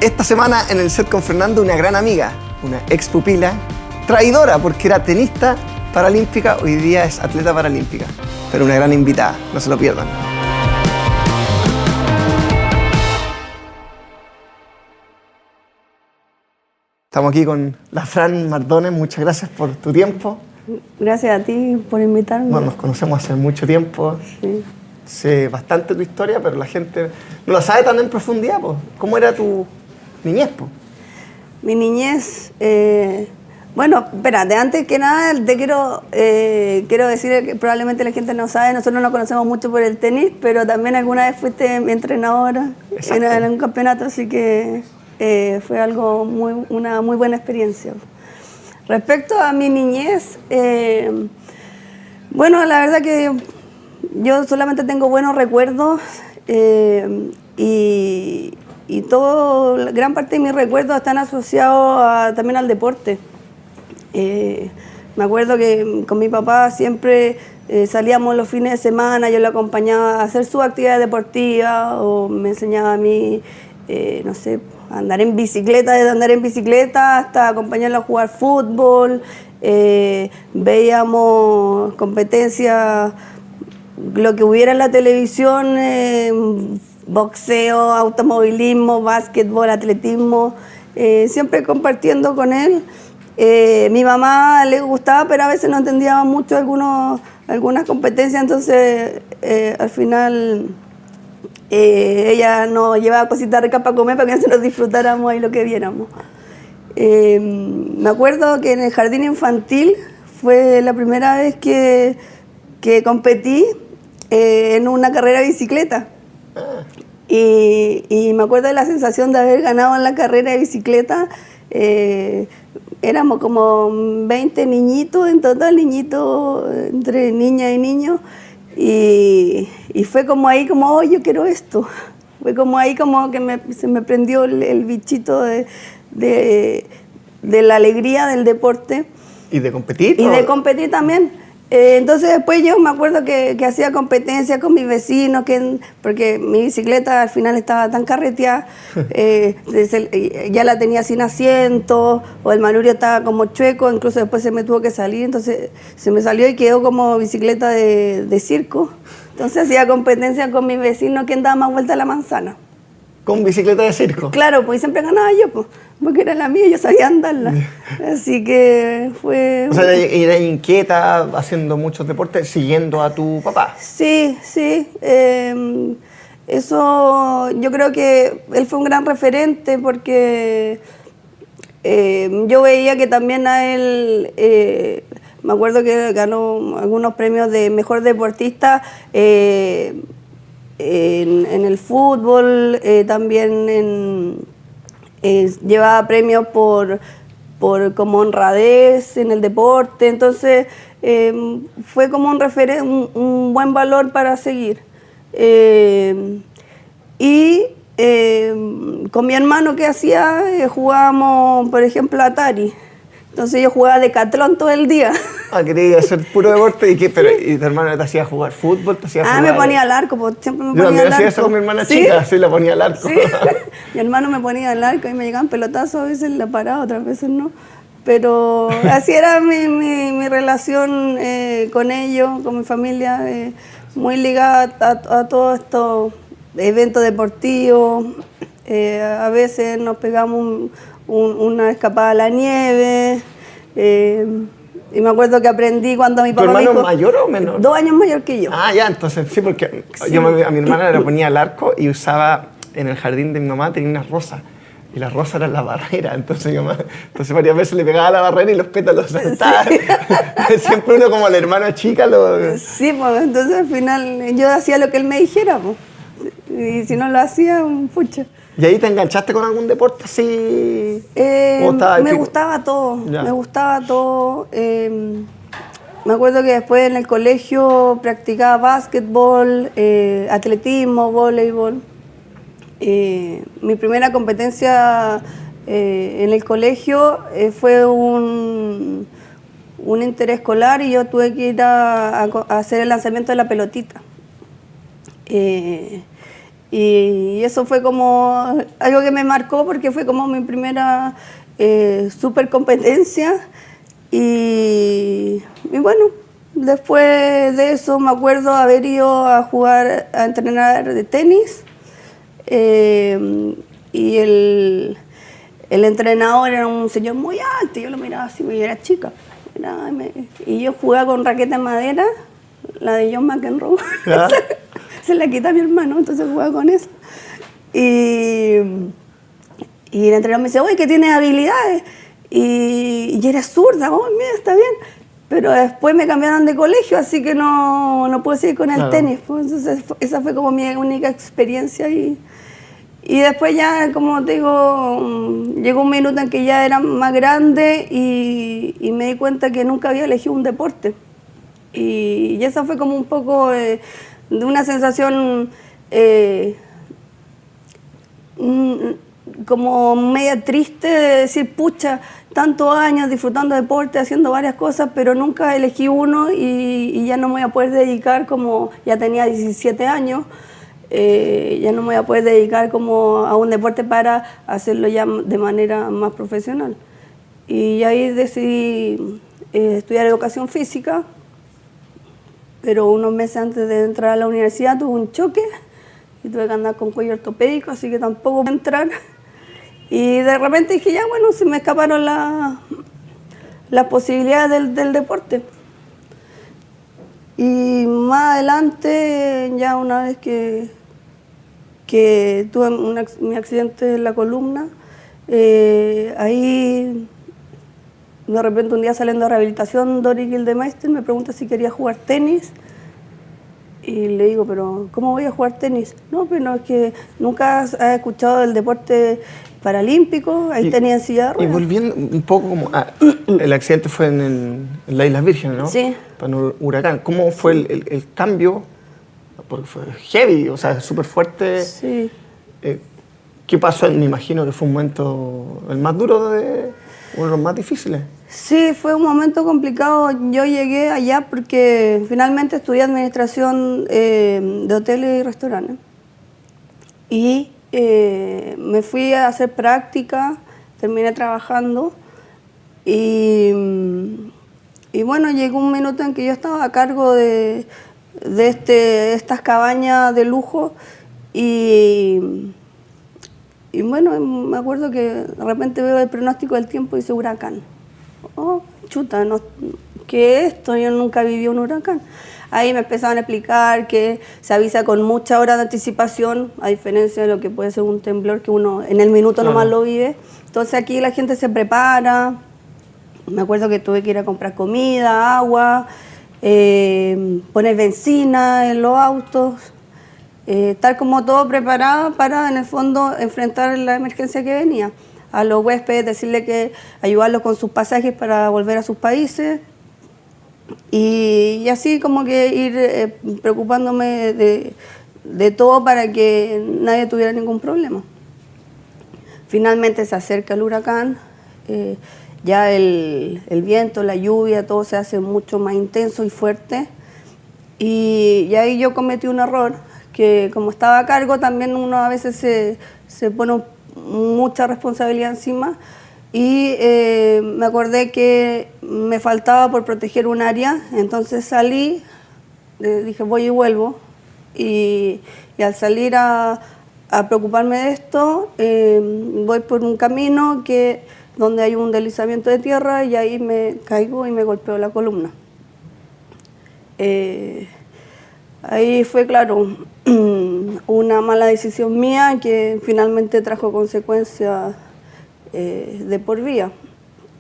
Esta semana en el set con Fernando, una gran amiga, una ex pupila, traidora porque era tenista paralímpica, hoy día es atleta paralímpica, pero una gran invitada, no se lo pierdan. Estamos aquí con la Fran Mardones, muchas gracias por tu tiempo. Gracias a ti por invitarme. Bueno, nos conocemos hace mucho tiempo, Sí. sé bastante tu historia, pero la gente no la sabe tan en profundidad, pues. ¿Cómo era tu niñez, pues? Mi niñez, bueno, espérate, antes que nada te quiero decir que probablemente la gente no sabe, nosotros nos conocemos mucho por el tenis, pero también alguna vez fuiste mi entrenadora en un campeonato, así que fue algo una muy buena experiencia. Respecto a mi niñez, bueno, la verdad que yo solamente tengo buenos recuerdos y gran parte de mis recuerdos están asociados también al deporte. Me acuerdo que con mi papá siempre salíamos los fines de semana, yo lo acompañaba a hacer sus actividades deportivas o me enseñaba a mí, no sé, a andar en bicicleta, desde andar en bicicleta hasta acompañarlo a jugar fútbol. Veíamos competencias, lo que hubiera en la televisión, boxeo, automovilismo, básquetbol, atletismo, siempre compartiendo con él. Mi mamá le gustaba, pero a veces no entendía mucho algunas competencias, entonces al final ella nos llevaba cositas ricas para comer para que nosotros disfrutáramos ahí lo que viéramos. Me acuerdo que en el jardín infantil fue la primera vez que competí en una carrera de bicicleta. Y me acuerdo de la sensación de haber ganado en la carrera de bicicleta. Éramos como 20 niñitos, en total niñitos, entre niñas y niños. Y fue como ahí, como, oh, yo quiero esto. Fue como ahí como que se me prendió el bichito de la alegría del deporte. ¿Y de competir? Y de competir también. Entonces después yo me acuerdo que hacía competencia con mis vecinos, porque mi bicicleta al final estaba tan carreteada, ya la tenía sin asiento, o el manubrio estaba como chueco, incluso después se me tuvo que salir, entonces se me salió y quedó como bicicleta de circo. Entonces hacía competencia con mis vecinos, quién daba más vuelta a la manzana. ¿Con bicicleta de circo? Claro, pues siempre ganaba yo, pues, porque era la mía y yo sabía andarla. Así que fue... O sea, era inquieta, haciendo muchos deportes, siguiendo a tu papá. Sí, sí. Eso, yo creo que él fue un gran referente porque yo veía que también a él... me acuerdo que ganó algunos premios de mejor deportista en el fútbol, también llevaba premios por como honradez en el deporte, entonces fue como un buen valor para seguir. Con mi hermano, ¿qué hacía? Jugábamos, por ejemplo, Atari. Entonces yo jugaba Decatlón todo el día. Ah, quería hacer puro deporte. ¿Y tu hermano te hacía jugar fútbol? ¿Te hacía jugar? Me ponía al arco, pues siempre me yo ponía al arco. Yo hacía eso con mi hermana ¿Sí? chica, sí, la ponía al arco. ¿Sí? Mi hermano me ponía al arco y me llegaban pelotazos, a veces la paraba, otras veces no. Pero así era mi relación con ellos, con mi familia, muy ligada a todos estos eventos deportivos. A veces nos pegamos una escapada a la nieve. Y me acuerdo que aprendí cuando mi papá me dijo... ¿Tu hermano mayor o menor? 2 años mayor que yo. Ah, ya, entonces sí, porque Sí. yo a mi hermana le ponía al arco y usaba, en el jardín de mi mamá tenía unas rosas. Y las rosas eran la barrera, entonces varias veces le pegaba a la barrera y los pétalos saltaban. Sí. Siempre uno como la hermana chica lo... Sí, pues entonces al final yo hacía lo que él me dijera, pues. Y si no lo hacía, pucha. ¿Y ahí te enganchaste con algún deporte así? Me gustaba todo, ya. Me gustaba todo. Me acuerdo que después en el colegio practicaba básquetbol, atletismo, voleibol. Mi primera competencia en el colegio fue un interescolar y yo tuve que ir a hacer el lanzamiento de la pelotita. Y eso fue como algo que me marcó porque fue como mi primera super competencia. Y bueno, después de eso me acuerdo haber ido a jugar, a entrenar de tenis. Y el entrenador era un señor muy alto, yo lo miraba así, porque era chica. Y yo jugaba con raqueta de madera, la de John McEnroe. Se la quita a mi hermano, entonces jugaba con eso. Y el entrenador me dice, oye, que tienes habilidades. Y era zurda, oh, mira, está bien. Pero después me cambiaron de colegio, así que no pude seguir con el tenis. Pues, entonces esa fue como mi única experiencia. Y después ya, como te digo, llegó un minuto en que ya era más grande y me di cuenta que nunca había elegido un deporte. Y esa fue como un poco de una sensación como media triste de decir, pucha, tantos años disfrutando deporte, haciendo varias cosas, pero nunca elegí uno y ya no me voy a poder dedicar como ya tenía 17 años. Ya no me voy a poder dedicar como a un deporte para hacerlo ya de manera más profesional. Y ahí decidí estudiar educación física, pero unos meses antes de entrar a la universidad tuve un choque y tuve que andar con cuello ortopédico, así que tampoco pude entrar. Y de repente dije, ya bueno, se me escaparon las posibilidades del deporte. Y más adelante, ya una vez que tuve mi accidente en la columna, ahí de repente un día saliendo de rehabilitación, Dori Gildemeister me pregunta si quería jugar tenis. Y le digo, pero ¿cómo voy a jugar tenis? No, pero es que nunca has escuchado del deporte paralímpico, ahí tenía en silla de ruedas. Y volviendo un poco como el accidente fue en las Islas Vírgenes, ¿no? Sí. Para un huracán. ¿Cómo fue el cambio? Porque fue heavy, o sea, súper fuerte. Sí. ¿Qué pasó? Me imagino que fue un momento el más duro, uno de los más difíciles. Sí, fue un momento complicado. Yo llegué allá porque finalmente estudié administración de hoteles y restaurantes. Y me fui a hacer práctica, terminé trabajando y bueno, llegó un minuto en que yo estaba a cargo de estas cabañas de lujo y bueno, me acuerdo que de repente veo el pronóstico del tiempo y dice huracán. Oh, chuta, ¿qué es esto? Yo nunca viví un huracán. Ahí me empezaban a explicar que se avisa con mucha hora de anticipación, a diferencia de lo que puede ser un temblor que uno en el minuto nomás lo vive. Entonces aquí la gente se prepara. Me acuerdo que tuve que ir a comprar comida, agua, poner benzina en los autos, estar como todo preparado para en el fondo enfrentar la emergencia que venía. A los huéspedes decirle que ayudarlos con sus pasajes para volver a sus países. Y así como que ir preocupándome de todo para que nadie tuviera ningún problema. Finalmente se acerca el huracán, ya el viento, la lluvia, todo se hace mucho más intenso y fuerte. Y ahí yo cometí un error, que como estaba a cargo también uno a veces se pone mucha responsabilidad encima. Y me acordé que me faltaba por proteger un área, entonces salí, dije voy y vuelvo, y al salir a preocuparme de esto, voy por un camino donde hay un deslizamiento de tierra y ahí me caigo y me golpeo la columna. Ahí fue, claro, una mala decisión mía que finalmente trajo consecuencias de por vida,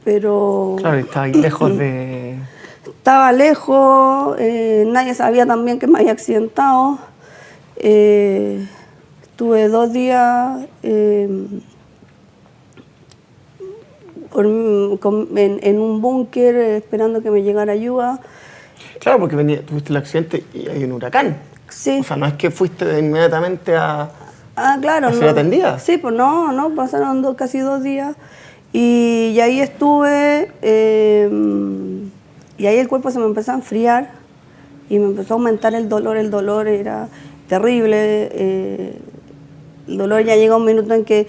pero... Claro, estaba ahí lejos de... Estaba lejos, nadie sabía también que me había accidentado. Estuve 2 días en un búnker esperando que me llegara ayuda. Claro, porque tuviste el accidente y hay un huracán. Sí. O sea, no es que fuiste inmediatamente a... claro, ¿a ser atendida? Sí, pues no, pasaron casi 2 días. Y ahí estuve, y ahí el cuerpo se me empezó a enfriar y me empezó a aumentar el dolor era terrible. el dolor ya llega a un minuto en que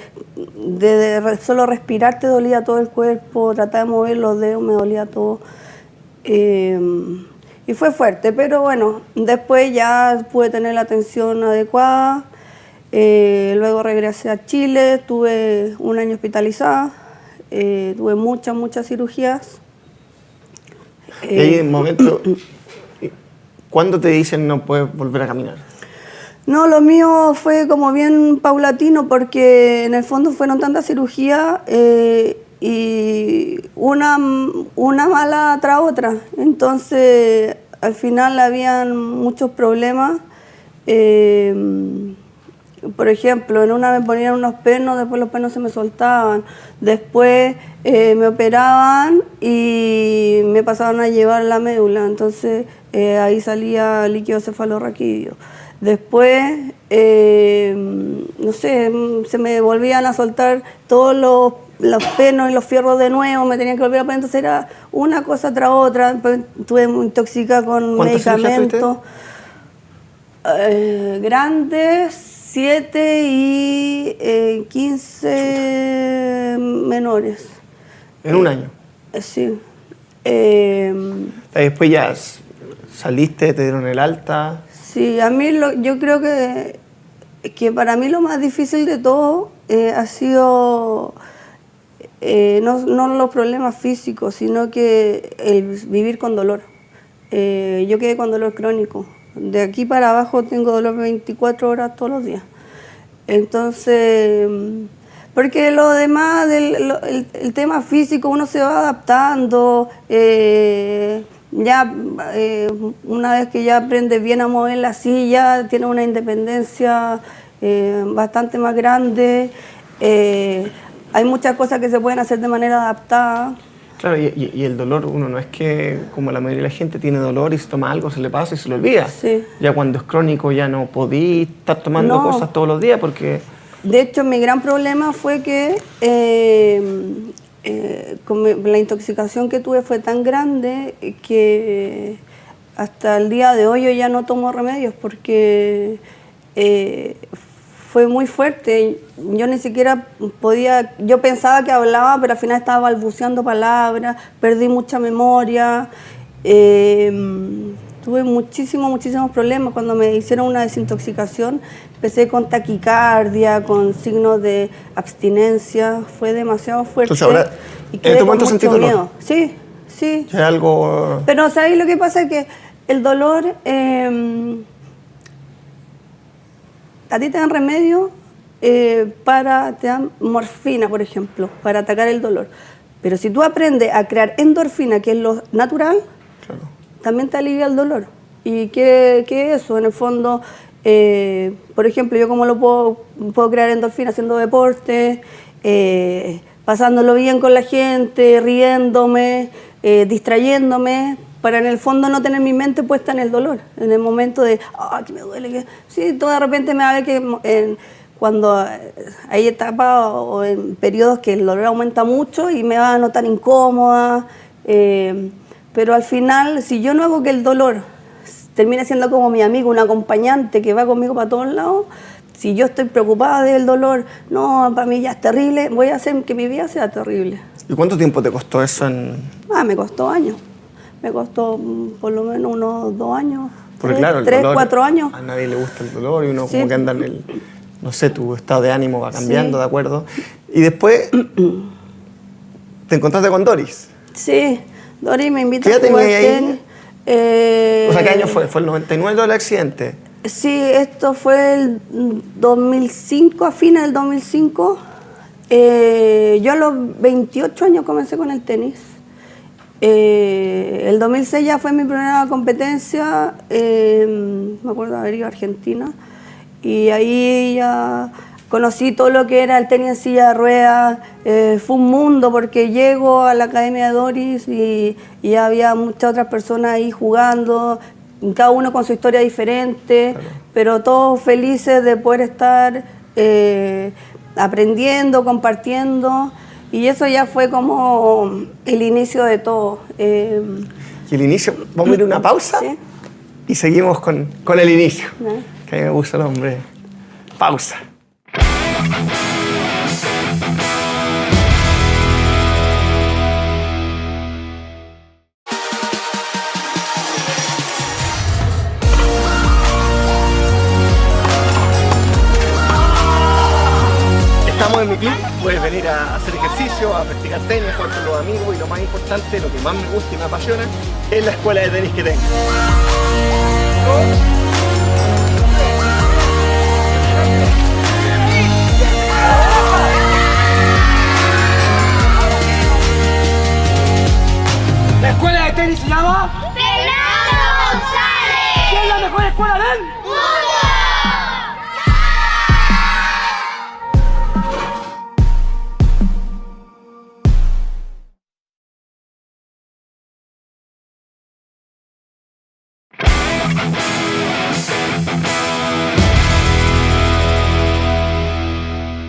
solo respirar te dolía todo el cuerpo, tratar de mover los dedos me dolía todo. Y fue fuerte, pero bueno, después ya pude tener la atención adecuada. Luego regresé a Chile, estuve un año hospitalizada, tuve muchas cirugías. Y ahí en un momento, ¿cuándo te dicen no puedes volver a caminar? No, lo mío fue como bien paulatino porque en el fondo fueron tantas cirugías y una mala tras otra. Entonces, al final habían muchos problemas. Por ejemplo, en una me ponían unos pernos, después los pernos se me soltaban. Después me operaban y me pasaban a llevar la médula. Entonces, ahí salía líquido cefalorraquídeo. Después, no sé, se me volvían a soltar todos los pernos y los fierros de nuevo, me tenían que volver a poner, entonces era una cosa tras otra. Después estuve muy intoxicada con medicamentos grandes, 7 y 15 menores. ¿En un año? Sí. Después ya saliste, te dieron el alta. Sí, a mí yo creo que para mí lo más difícil de todo ha sido no los problemas físicos, sino que el vivir con dolor. Yo quedé con dolor crónico. De aquí para abajo tengo dolor 24 horas todos los días. Entonces, porque lo demás, el tema físico, uno se va adaptando. Una vez que ya aprendes bien a mover la silla, tienes una independencia bastante más grande. Hay muchas cosas que se pueden hacer de manera adaptada. Claro, y el dolor, uno no es que, como la mayoría de la gente, tiene dolor y se toma algo, se le pasa y se lo olvida. Sí. Ya cuando es crónico ya no podí estar tomando cosas todos los días porque... De hecho, mi gran problema fue que la intoxicación que tuve fue tan grande que hasta el día de hoy yo ya no tomo remedios porque fue muy fuerte. Yo ni siquiera podía, yo pensaba que hablaba, pero al final estaba balbuceando palabras, perdí mucha memoria. Tuve muchísimos problemas. Cuando me hicieron una desintoxicación, empecé con taquicardia, con signos de abstinencia. Fue demasiado fuerte. Entonces ahora, y quedé ¿en este con momento sentí dolor? miedo. Sí, sí. ¿Es algo...? Pero, ¿sabes? Lo que pasa es que el dolor... a ti te dan remedio te dan morfina, por ejemplo, para atacar el dolor. Pero si tú aprendes a crear endorfina, que es lo natural, Claro. también te alivia el dolor. ¿Y qué es eso? En el fondo, por ejemplo, yo como lo puedo crear endorfina haciendo deporte, pasándolo bien con la gente, riéndome, distrayéndome, para en el fondo no tener mi mente puesta en el dolor, en el momento de, que me duele. Sí, todo de repente me va a ver que cuando hay etapas o en periodos que el dolor aumenta mucho y me va a notar incómoda, pero al final, si yo no hago que el dolor termine siendo como mi amigo, un acompañante que va conmigo para todos lados, si yo estoy preocupada del dolor, no, para mí ya es terrible, voy a hacer que mi vida sea terrible. ¿Y cuánto tiempo te costó eso Me costó años. Me costó por lo menos unos 2 años. Porque claro, el 3, dolor, 4 años. a nadie le gusta el dolor y uno Sí. como que anda en el... No sé, tu estado de ánimo va cambiando, Sí. ¿de acuerdo? Y después te encontraste con Doris. Sí, Doris me invita ¿Qué a edad jugar tenía ahí? tenis. O sea, ¿qué año fue? ¿Fue el 99 del accidente? Sí, esto fue el 2005, a fines del 2005. Yo a los 28 años comencé con el tenis. El 2006 ya fue mi primera competencia, me acuerdo de haber ido a Argentina, y ahí ya conocí todo lo que era el tenis en silla de ruedas. Fue un mundo porque llego a la Academia de Doris y había muchas otras personas ahí jugando, cada uno con su historia diferente, claro, pero todos felices de poder estar aprendiendo, compartiendo. Y eso ya fue como el inicio de todo. Y el inicio, vamos a ir a una pausa, ¿sí? Y seguimos con el inicio. ¿No? Que a mí me gusta el nombre. Pausa. gimnasio, a practicar tenis, a jugar con los amigos y lo más importante, lo que más me gusta y me apasiona, es la escuela de tenis que tengo. La escuela de tenis se llama ¡Fernando González! ¿Qué es la mejor escuela del ¡Mundo!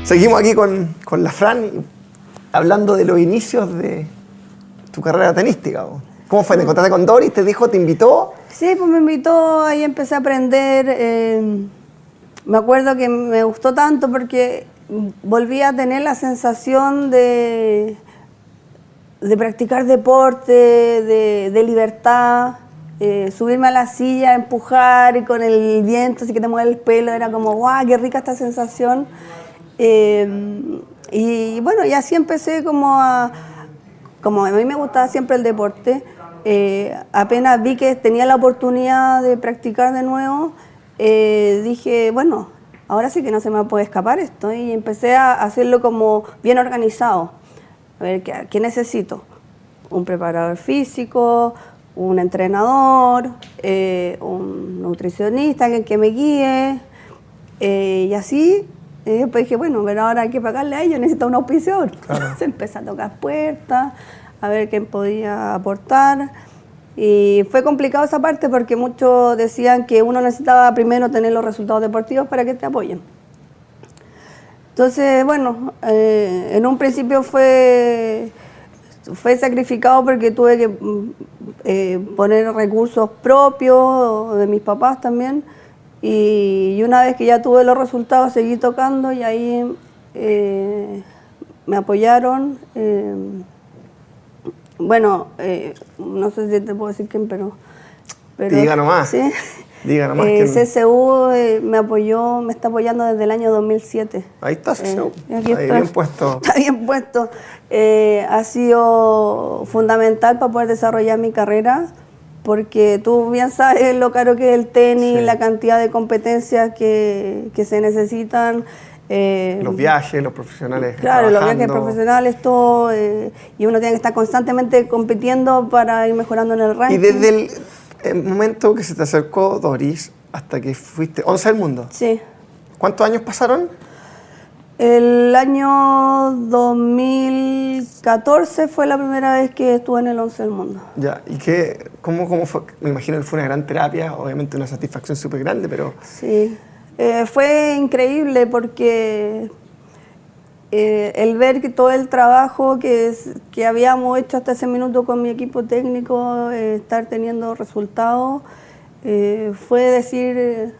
Seguimos aquí con la Fran, hablando de los inicios de tu carrera tenística. ¿Cómo fue? ¿Te encontraste con Doris? ¿Te dijo, te invitó? Sí, pues me invitó, ahí empecé a aprender. Me acuerdo que me gustó tanto porque volví a tener la sensación de practicar deporte, de libertad, subirme a la silla, empujar y con el viento, así que te mueve el pelo, era como, ¡guau, qué rica esta sensación! Y bueno, y así empecé como a mí me gustaba siempre el deporte, apenas vi que tenía la oportunidad de practicar de nuevo, dije, bueno, ahora sí que no se me puede escapar esto, y empecé a hacerlo como bien organizado. A ver, ¿qué necesito? Un preparador físico, un entrenador, un nutricionista, alguien que me guíe, y así. Y después dije, bueno, pero ahora hay que pagarle a ellos, necesito un auspiciador. Claro. Entonces empecé a tocar puertas, a ver quién podía aportar. Y fue complicado esa parte porque muchos decían que uno necesitaba primero tener los resultados deportivos para que te apoyen. Entonces, bueno, en un principio fue sacrificado porque tuve que poner recursos propios de mis papás también. Y una vez que ya tuve los resultados, seguí tocando y ahí me apoyaron. Bueno, no sé si te puedo decir quién, pero Diga nomás. ¿sí? Diga nomás. CSU me apoyó, me está apoyando desde el año 2007. Ahí está CSU. Aquí Ahí está. bien puesto. Está bien puesto. Ha sido fundamental para poder desarrollar mi carrera, porque tú bien sabes lo caro que es el tenis, Sí. la cantidad de competencias que se necesitan. Los viajes, los profesionales. Claro, los viajes trabajando. profesionales, todo, y uno tiene que estar constantemente compitiendo para ir mejorando en el ranking. Y desde el momento que se te acercó Doris hasta que fuiste 11 del mundo, Sí. ¿cuántos años pasaron? El año 2014 fue la primera vez que estuve en el 11 del mundo. Ya, ¿y cómo fue? Me imagino que fue una gran terapia, obviamente una satisfacción súper grande, pero Sí, fue increíble porque el ver que todo el trabajo que habíamos hecho hasta ese minuto con mi equipo técnico, estar teniendo resultados, fue decir,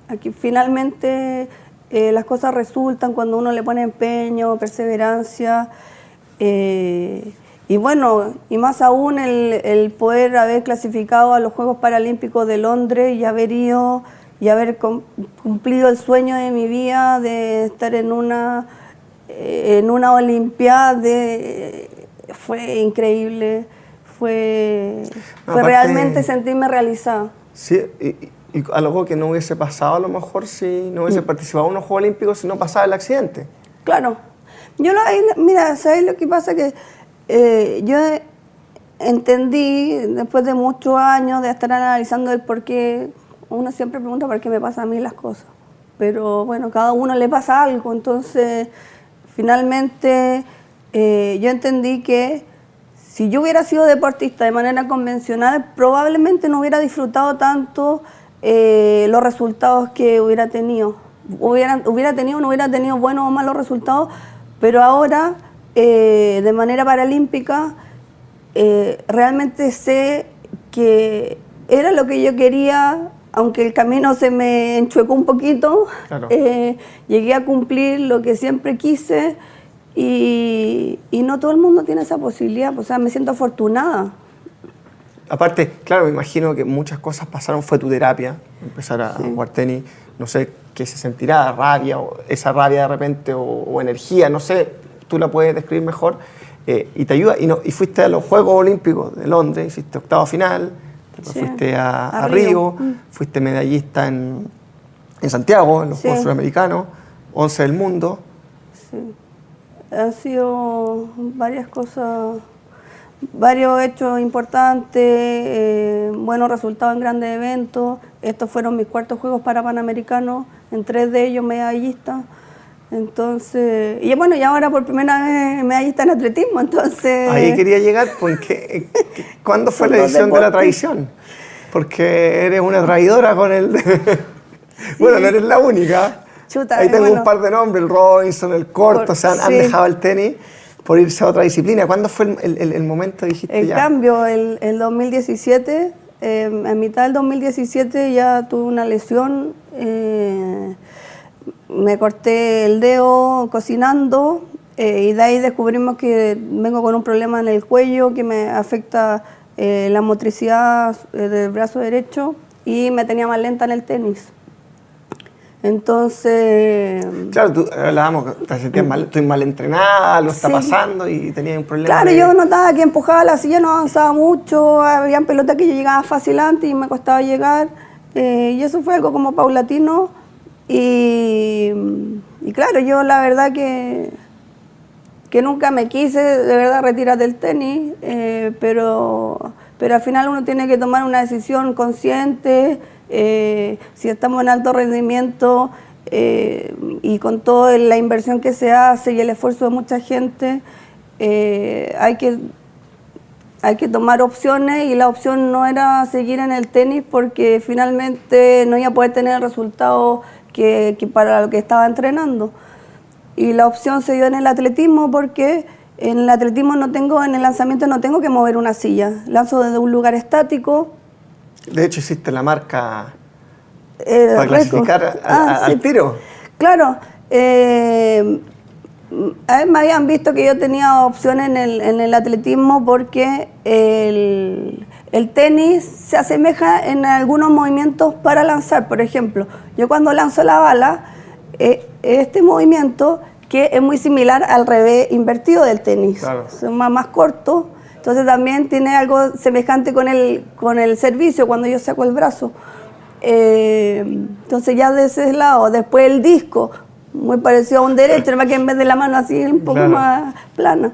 aquí finalmente las cosas resultan cuando uno le pone empeño, perseverancia, y bueno, y más aún el poder haber clasificado a los Juegos Paralímpicos de Londres y haber ido y haber cumplido el sueño de mi vida de estar en una Olimpiada, fue increíble, fue Aparte, realmente sentirme realizada. sí, y algo que no hubiese pasado a lo mejor si no hubiese participado en unos Juegos Olímpicos si no pasaba el accidente. Claro. Mira, ¿sabes lo que pasa? Que yo entendí, después de muchos años de estar analizando el por qué, uno siempre pregunta por qué me pasan a mí las cosas. Pero bueno, cada uno le pasa algo. Entonces, finalmente, yo entendí que si yo hubiera sido deportista de manera convencional, probablemente no hubiera disfrutado tanto los resultados que hubiera tenido. Hubiera tenido o no hubiera tenido buenos o malos resultados, pero ahora, de manera paralímpica, realmente sé que era lo que yo quería, aunque el camino se me enchuecó un poquito. Claro. Llegué a cumplir lo que siempre quise y no todo el mundo tiene esa posibilidad, o sea, me siento afortunada. Aparte, claro, me imagino que muchas cosas pasaron, fue tu terapia, empezar a jugar tenis, no sé qué se sentirá, rabia, o esa rabia de repente, o energía, no sé, tú la puedes describir mejor, y te ayuda. Y fuiste a los Juegos Olímpicos de Londres, hiciste octavo final, después Sí, fuiste a a Río, Río. fuiste medallista en Santiago, en los Sí. Juegos Suramericanos, 11 del mundo. Sí. Han sido varias cosas, varios hechos importantes, buenos resultados en grandes eventos. Estos fueron mis cuartos Juegos para Panamericanos, en 3 de ellos medallista. Entonces, y bueno, y ahora por primera vez medallista en atletismo, entonces... Ahí quería llegar, porque ¿cuándo fue Son la dos edición de la deportes. tradición? Porque eres una traidora con el... Bueno, no eres la única. Chuta, Ahí tengo bueno. un par de nombres, el Robinson, el Corto, o sea, han Sí. dejado el tenis por irse a otra disciplina. ¿Cuándo fue el momento dijiste En ya? cambio, el 2017, en mitad del 2017 ya tuve una lesión, me corté el dedo cocinando y de ahí descubrimos que vengo con un problema en el cuello que me afecta la motricidad del brazo derecho y me tenía más lenta en el tenis. Entonces... Claro, tú hablábamos, te sentías mal, estoy mal entrenada, lo está Sí. pasando y tenías un problema. Claro, de- yo notaba que empujaba la silla, no avanzaba mucho, habían pelotas que yo llegaba fácil antes y me costaba llegar, y eso fue algo como paulatino, y claro, yo la verdad que nunca me quise de verdad retirar del tenis, pero al final uno tiene que tomar una decisión consciente, si estamos en alto rendimiento, y con toda la inversión que se hace y el esfuerzo de mucha gente, hay que tomar opciones y la opción no era seguir en el tenis porque finalmente no iba a poder tener el resultado que para lo que estaba entrenando. Y la opción se dio en el atletismo porque en el atletismo en el lanzamiento no tengo que mover una silla, lanzo desde un lugar estático. De hecho, hiciste la marca Récord. para clasificar al Sí. tiro. Claro. A ver, me habían visto que yo tenía opciones en el atletismo porque el tenis se asemeja en algunos movimientos para lanzar. Por ejemplo, yo cuando lanzo la bala, este movimiento que es muy similar al revés invertido del tenis. Claro. Es más corto. Entonces también tiene algo semejante con el servicio cuando yo saco el brazo. Entonces ya de ese lado, después el disco, muy parecido a un derecho, nada más que en vez de la mano así un poco Claro. más plana.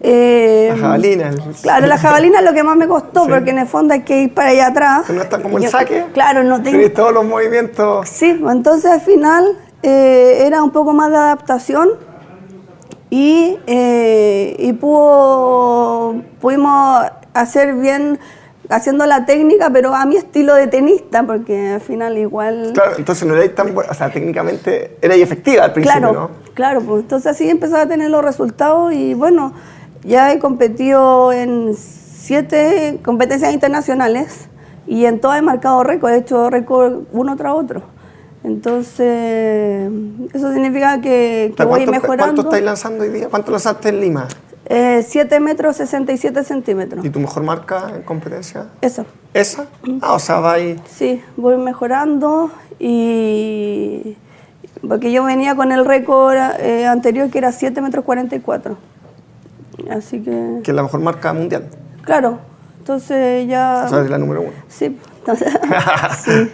La jabalina. Claro, la jabalina es lo que más me costó, Sí. porque en el fondo hay que ir para allá atrás. ¿Que no está como el Yo- saque? Claro, no tengo... Tienes todos los movimientos. Sí, entonces al final era un poco más de adaptación y pudimos hacer bien haciendo la técnica, pero a mi estilo de tenista, porque al final igual... Claro, entonces no erais tan buena, o sea, técnicamente erais efectiva al principio, Claro, ¿no? claro, pues entonces así empezaba a tener los resultados y bueno, ya he competido en 7 competencias internacionales y en todas he marcado récord, he hecho récord uno tras otro. Entonces, eso significa que voy mejorando. ¿Cuánto estáis lanzando hoy día? ¿Cuánto lanzaste en Lima? 7 metros 67 centímetros. ¿Y tu mejor marca en competencia? Eso, ¿Esa? Ah, o sea, vais... sí, voy mejorando y... Porque yo venía con el récord anterior que era 7 metros 44. Así que... Que es la mejor marca mundial. Claro, entonces ya... O sea, es la número 1. Sí, entonces, sí.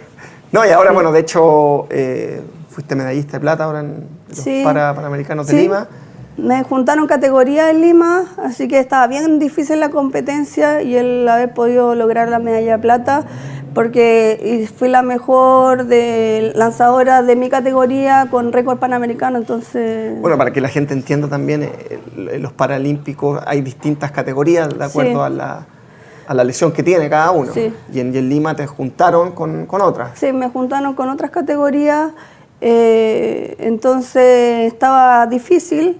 No, y ahora, bueno, de hecho, fuiste medallista de plata ahora en los Sí. Panamericanos de Sí. Lima. Me juntaron categorías en Lima, así que estaba bien difícil la competencia y el haber podido lograr la medalla de plata, porque fui la mejor lanzadora de mi categoría con récord panamericano, entonces... Bueno, para que la gente entienda también, en los Paralímpicos hay distintas categorías de acuerdo Sí. a la lesión que tiene cada uno. Sí. Y en Lima te juntaron con otras. Sí, me juntaron con otras categorías, entonces estaba difícil,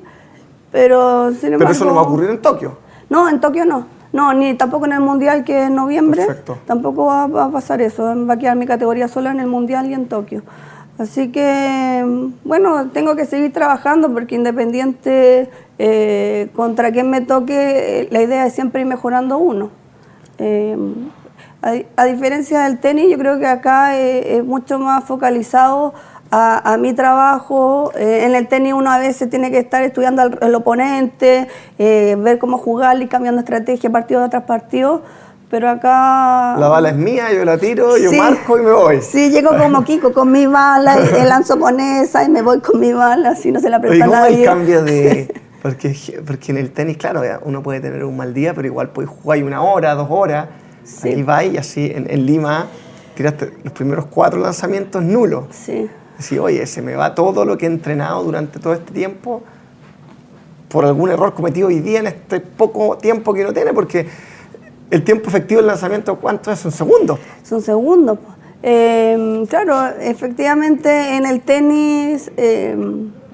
pero sin embargo... Pero eso no va a ocurrir en Tokio. No, en Tokio no. No, ni tampoco en el Mundial, que es en noviembre. Perfecto. Tampoco va a pasar eso. Va a quedar mi categoría solo en el Mundial y en Tokio. Así que, bueno, tengo que seguir trabajando porque independiente contra quien me toque, la idea es siempre ir mejorando uno. A diferencia del tenis, yo creo que acá es mucho más focalizado a mi trabajo. En el tenis uno a veces tiene que estar estudiando al oponente, ver cómo jugar y cambiando estrategia partido tras partido. Pero acá... La bala es mía, yo la tiro, yo Sí. marco y me voy. Sí, llego como Kiko con mi bala y lanzo con esa y me voy con mi bala, así no se la Oye, presta a ¿cómo nadie. el cambio de...? Porque en el tenis, claro, uno puede tener un mal día, pero igual puedes jugar 1 hora, 2 horas. Sí. Ahí va y así en Lima tiraste los primeros 4 lanzamientos nulos. Sí. Decís, oye, se me va todo lo que he entrenado durante todo este tiempo por algún error cometido hoy día en este poco tiempo que uno tiene, porque el tiempo efectivo del lanzamiento, ¿cuánto es? Un segundo. Son segundos. Claro, efectivamente en el tenis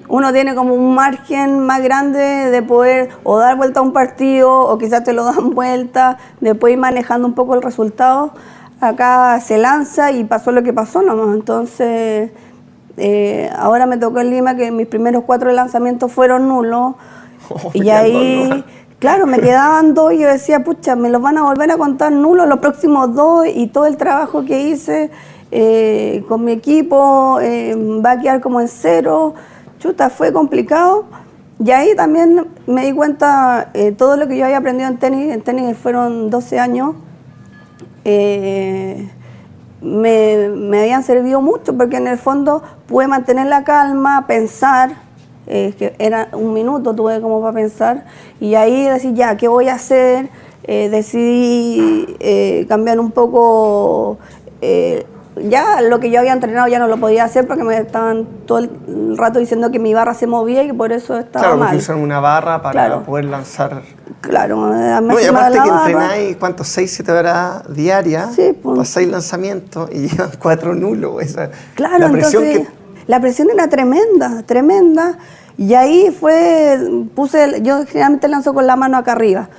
uno tiene como un margen más grande de poder o dar vuelta a un partido o quizás te lo dan vuelta, después ir manejando un poco el resultado. Acá se lanza y pasó lo que pasó nomás. Entonces, ahora me tocó en Lima que mis primeros 4 lanzamientos fueron nulos. Y ahí, claro, me quedaban 2 y yo decía, pucha, me los van a volver a contar nulos los próximos 2 y todo el trabajo que hice con mi equipo va a quedar como en 0. Chuta, fue complicado. Y ahí también me di cuenta todo lo que yo había aprendido en tenis fueron 12 años, me habían servido mucho porque en el fondo pude mantener la calma, pensar, que era 1 minuto, tuve como para pensar, y ahí decir, ya, ¿qué voy a hacer? Decidí cambiar un poco, ya lo que yo había entrenado ya no lo podía hacer porque me estaban todo el rato diciendo que mi barra se movía y que por eso estaba Claro, mal. porque usan una barra para Claro. poder lanzar. Claro, No, y aparte que entrenáis, ¿cuántos? 6-7 horas diarias, Sí, pues. para 6 lanzamientos y llevan 4 nulos. Esa, Claro, la presión entonces que... la presión era tremenda, tremenda. Y ahí yo generalmente lanzo con la mano acá arriba.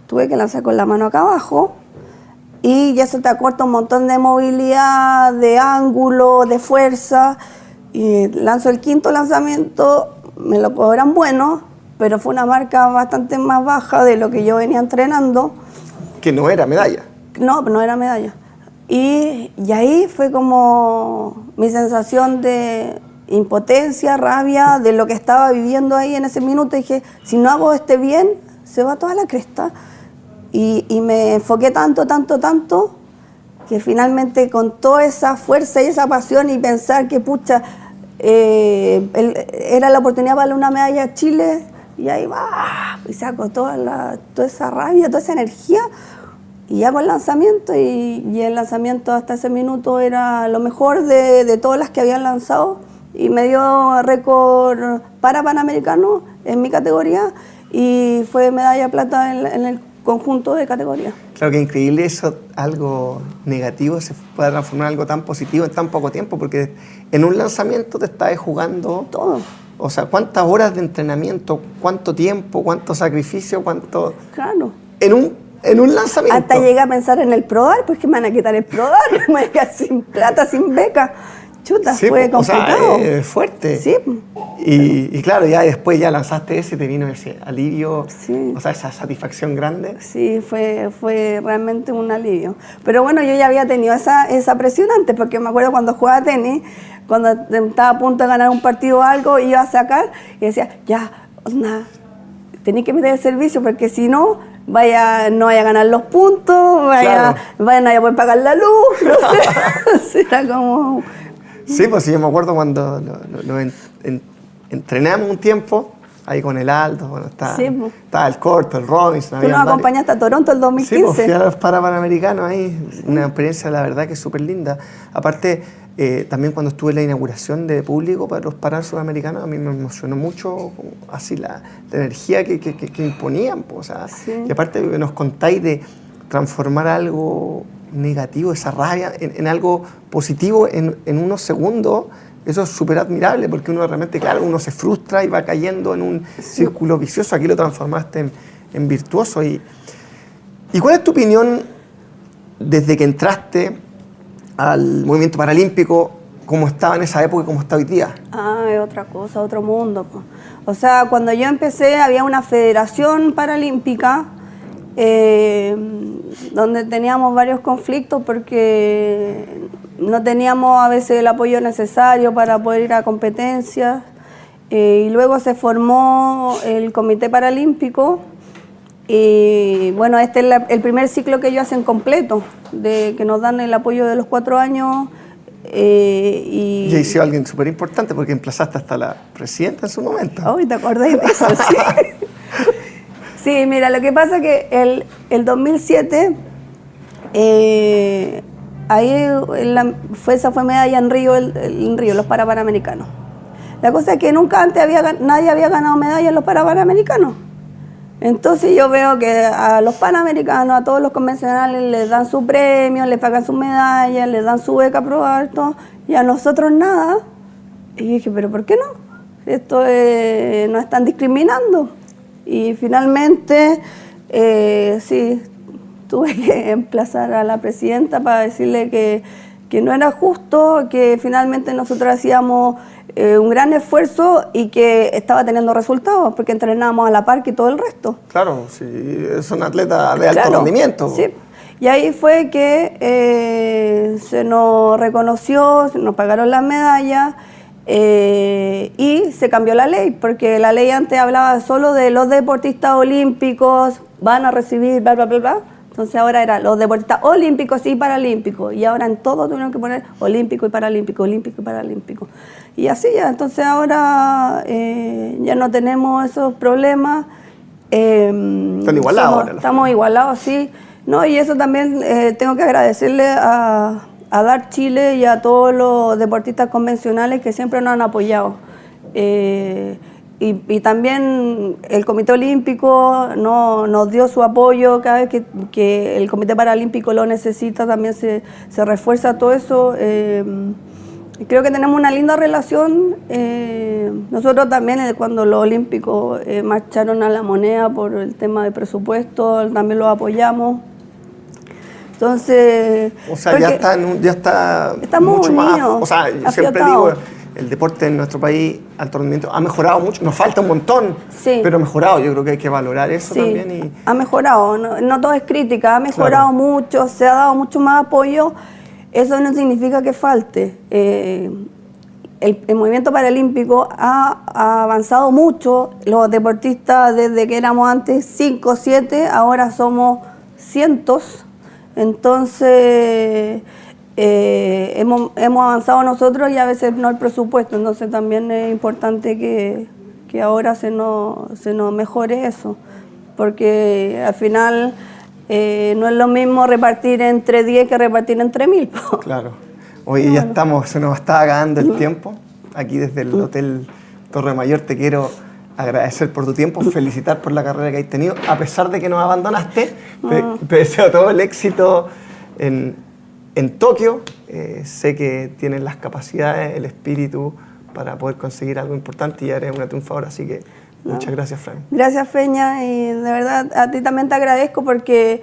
Tuve que lanzar con la mano acá abajo y ya eso te acorta un montón de movilidad, de ángulo, de fuerza. Y lanzo el 5.º lanzamiento, me lo cobran bueno, pero fue una marca bastante más baja de lo que yo venía entrenando. Que no era medalla. No era medalla. Y ahí fue como mi sensación de impotencia, rabia, de lo que estaba viviendo ahí en ese minuto. Y dije, si no hago bien, se va toda la cresta. Y me enfoqué tanto, que finalmente con toda esa fuerza y esa pasión y pensar que, pucha, era la oportunidad para darle una medalla a Chile, y ahí va, y saco toda esa rabia, toda esa energía, y hago el lanzamiento, y el lanzamiento hasta ese minuto era lo mejor de todas las que habían lanzado, y me dio récord para Panamericano en mi categoría, y fue medalla plata en el conjunto de categoría. Claro que increíble eso, algo negativo se puede transformar en algo tan positivo en tan poco tiempo, porque en un lanzamiento te estás jugando Todo. O sea, ¿cuántas horas de entrenamiento, cuánto tiempo, cuánto sacrificio, cuánto... Claro. En un lanzamiento. Hasta llegué a pensar en el ProDar, pues que me van a quitar el ProDar, me van a quedar sin plata, sin beca. Chuta, Sí, fue o sea, complicado. fuerte. Sí. Y claro, ya después ya lanzaste ese y te vino ese alivio, Sí. o sea, esa satisfacción grande. Sí, fue realmente un alivio. Pero bueno, yo ya había tenido esa presión antes, porque me acuerdo cuando jugaba tenis, cuando estaba a punto de ganar un partido o algo, iba a sacar y decía, ya, tenés que meter el servicio, porque si no, no vaya a ganar los puntos, vayan a poder pagar la luz, no sé. Era como... Sí, pues sí, yo me acuerdo cuando entrenamos un tiempo, ahí con el Aldo, bueno, estaba el Corto, el Robinson. Tú nos acompañaste a Toronto el 2015. Sí, pues fui a los Panamericanos ahí, una experiencia la verdad que es súper linda. Aparte, también cuando estuve en la inauguración de público para los Panamericanos, a mí me emocionó mucho así la energía que imponían. Pues, o sea, y aparte nos contáis de transformar algo negativo, esa rabia, en algo positivo en unos segundos. Eso es súper admirable, porque uno realmente, claro, uno se frustra y va cayendo en un círculo vicioso. Aquí lo transformaste en virtuoso. ¿Y cuál es tu opinión desde que entraste al movimiento paralímpico, cómo estaba en esa época y cómo está hoy día? Es otra cosa, otro mundo. Po. O sea, cuando yo empecé había una federación paralímpica donde teníamos varios conflictos porque no teníamos a veces el apoyo necesario para poder ir a competencias. Y luego se formó el Comité Paralímpico. Y bueno, este es el primer ciclo que ellos hacen completo, que nos dan el apoyo de los 4 años. Y ahí sido alguien súper importante porque emplazaste hasta la presidenta en su momento. Uy, ¿te acordáis de eso? Sí. Sí, mira, lo que pasa es que el 2007, ahí esa fue medalla en Río, en Río, los Panamericanos. La cosa es que nunca antes nadie había ganado medalla en los Panamericanos. Entonces yo veo que a los Panamericanos, a todos los convencionales, les dan su premio, les pagan sus medallas, les dan su beca pro alto, y a nosotros nada. Y yo dije, ¿pero por qué no? Esto nos están discriminando. Y finalmente, sí, tuve que emplazar a la presidenta para decirle que no era justo, que finalmente nosotros hacíamos un gran esfuerzo y que estaba teniendo resultados, porque entrenábamos a la par que todo el resto. Claro, sí, son atletas de alto rendimiento. Sí. Y ahí fue que se nos reconoció, nos pagaron las medallas y se cambió la ley, porque la ley antes hablaba solo de los deportistas olímpicos, van a recibir, bla, bla, bla, bla. Entonces ahora era los deportistas olímpicos y paralímpicos, y ahora en todo tuvieron que poner olímpico y paralímpico, olímpico y paralímpico. Y así ya, entonces ahora ya no tenemos esos problemas. Están igualados ahora. Estamos igualados, sí. No, y eso también tengo que agradecerle a DART Chile y a todos los deportistas convencionales que siempre nos han apoyado. Y también el Comité Olímpico nos dio su apoyo cada vez que el Comité Paralímpico lo necesita, también se refuerza todo eso. Creo que tenemos una linda relación. Nosotros también, cuando los olímpicos marcharon a La Moneda por el tema de presupuesto, también los apoyamos. Entonces... O sea, ya está estamos mucho unidos, más... O sea, yo siempre digo, el deporte en nuestro país, alto rendimiento, ha mejorado mucho. Nos falta un montón, sí, pero ha mejorado. Yo creo que hay que valorar eso, sí, también. Ha mejorado, no todo es crítica, ha mejorado, claro, mucho, se ha dado mucho más apoyo. Eso no significa que falte. El movimiento paralímpico ha avanzado mucho. Los deportistas, desde que éramos antes 5 o 7, ahora somos cientos. Entonces... hemos avanzado nosotros y a veces no el presupuesto, entonces también es importante que ahora se nos mejore eso, porque al final no es lo mismo repartir entre 10 que repartir entre 1000. Claro. Hoy ya estamos, se nos está acabando el tiempo. Aquí desde el Hotel Torre Mayor te quiero agradecer por tu tiempo, felicitar por la carrera que has tenido, a pesar de que nos abandonaste. Te deseo todo el éxito en Tokio. Sé que tienes las capacidades, el espíritu para poder conseguir algo importante y eres una triunfadora, así que muchas gracias, Fran. Gracias, Feña, y de verdad a ti también te agradezco porque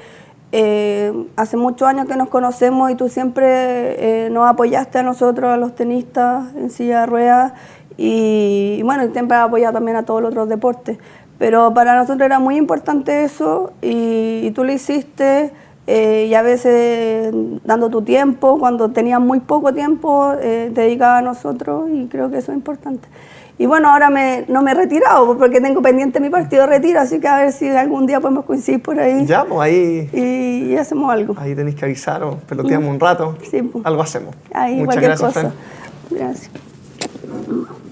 hace muchos años que nos conocemos y tú siempre nos apoyaste a nosotros, a los tenistas en silla de ruedas, y bueno, siempre has apoyado también a todos los otros deportes, pero para nosotros era muy importante eso y tú lo hiciste. Y a veces dando tu tiempo, cuando tenías muy poco tiempo, te dedicabas a nosotros y creo que eso es importante. Y bueno, ahora no me he retirado porque tengo pendiente mi partido de retiro, así que a ver si algún día podemos coincidir por ahí. Ya, pues ahí... Y hacemos algo. Ahí tenéis que avisar o peloteamos un rato, sí, pues. Algo hacemos. Ahí, muchas gracias, Fran. Gracias.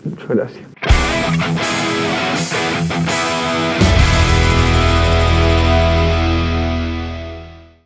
Muchas gracias.